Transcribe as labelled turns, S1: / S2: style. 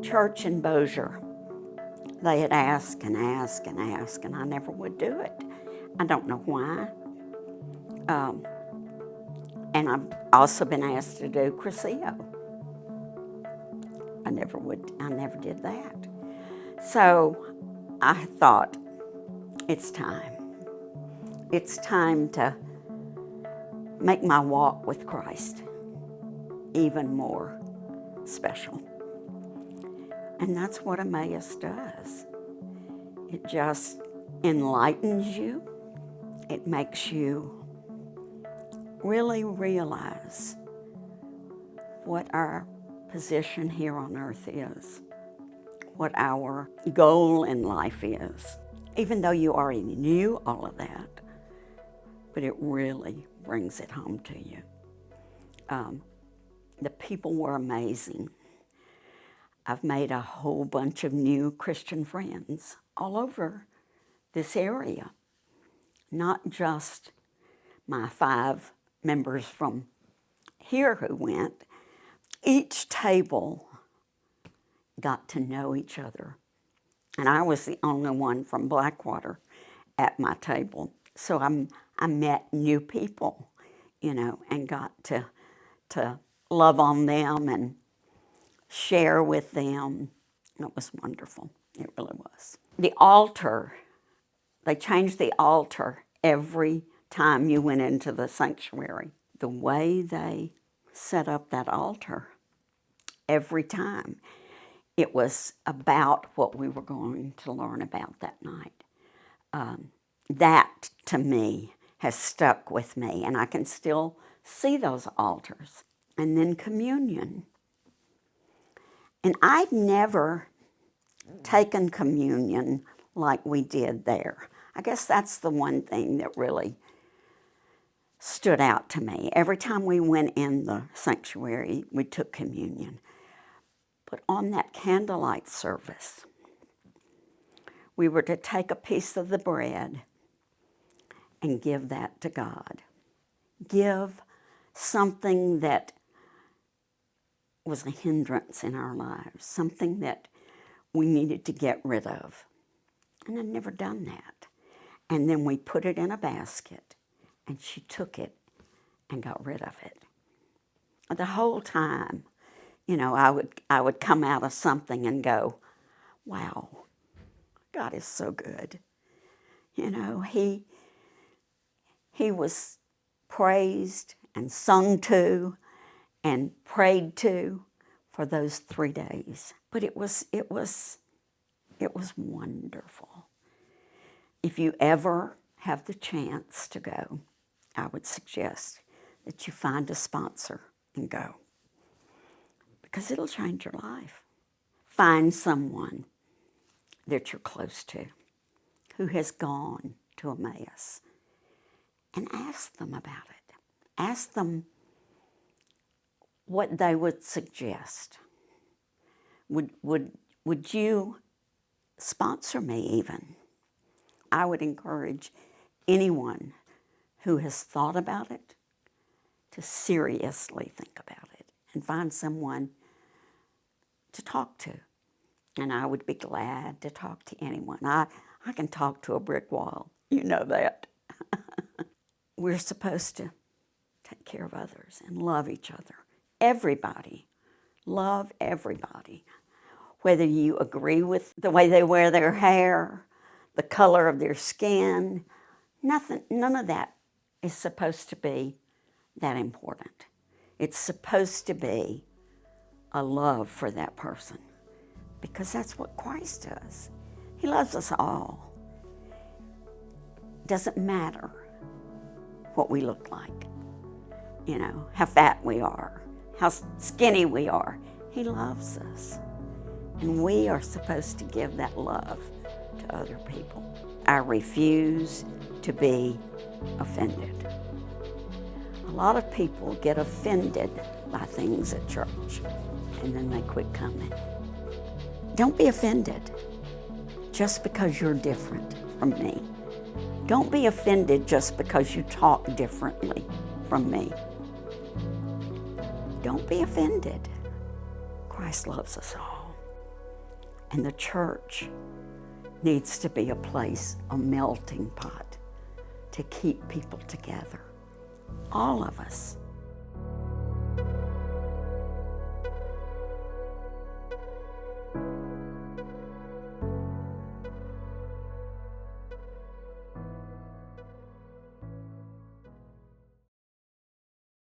S1: church in Bossier, they had asked and asked and asked, and I never would do it. I don't know why. And I've also been asked to do Crescio. I never did that. So I thought, it's time. It's time to make my walk with Christ even more special. And that's what Emmaus does. It just enlightens you. It makes you really realize what our position here on earth is, what our goal in life is. Even though you already knew all of that, but it really brings it home to you. The people were amazing. I've made a whole bunch of new Christian friends all over this area. Not just my 5 members from here who went. Each table got to know each other. And I was the only one from Blackwater at my table. So I met new people, and got to love on them and share with them. It was wonderful. It really was. The altar, they changed the altar every time you went into the sanctuary. The way they set up that altar every time, it was about what we were going to learn about that night. That, to me, has stuck with me, and I can still see those altars. And then communion. And I'd never taken communion like we did there. I guess that's the one thing that really stood out to me. Every time we went in the sanctuary, we took communion. But on that candlelight service, we were to take a piece of the bread and give that to God. Give something that was a hindrance in our lives, something that we needed to get rid of. And I'd never done that. And then we put it in a basket, and she took it and got rid of it. The whole time, I would come out of something and go, wow, God is so good. He was praised and sung to and prayed to for those 3 days. But it was wonderful. If you ever have the chance to go, I would suggest that you find a sponsor and go, because it'll change your life. Find someone that you're close to who has gone to Emmaus and ask them about it. Ask them what they would suggest. Would you sponsor me even? I would encourage anyone who has thought about it to seriously think about it and find someone to talk to. And I would be glad to talk to anyone. I can talk to a brick wall. You know that. We're supposed to take care of others and love each other. Everybody. Love everybody. Whether you agree with the way they wear their hair, the color of their skin, none of that is supposed to be that important. It's supposed to be a love for that person, because that's what Christ does. He loves us all. It doesn't matter what we look like, how fat we are, how skinny we are. He loves us. And we are supposed to give that love to other people. I refuse to be offended. A lot of people get offended by things at church, and then they quit coming. Don't be offended just because you're different from me. Don't be offended just because you talk differently from me. Don't be offended. Christ loves us all. And the church needs to be a place, a melting pot, to keep people together. All of us.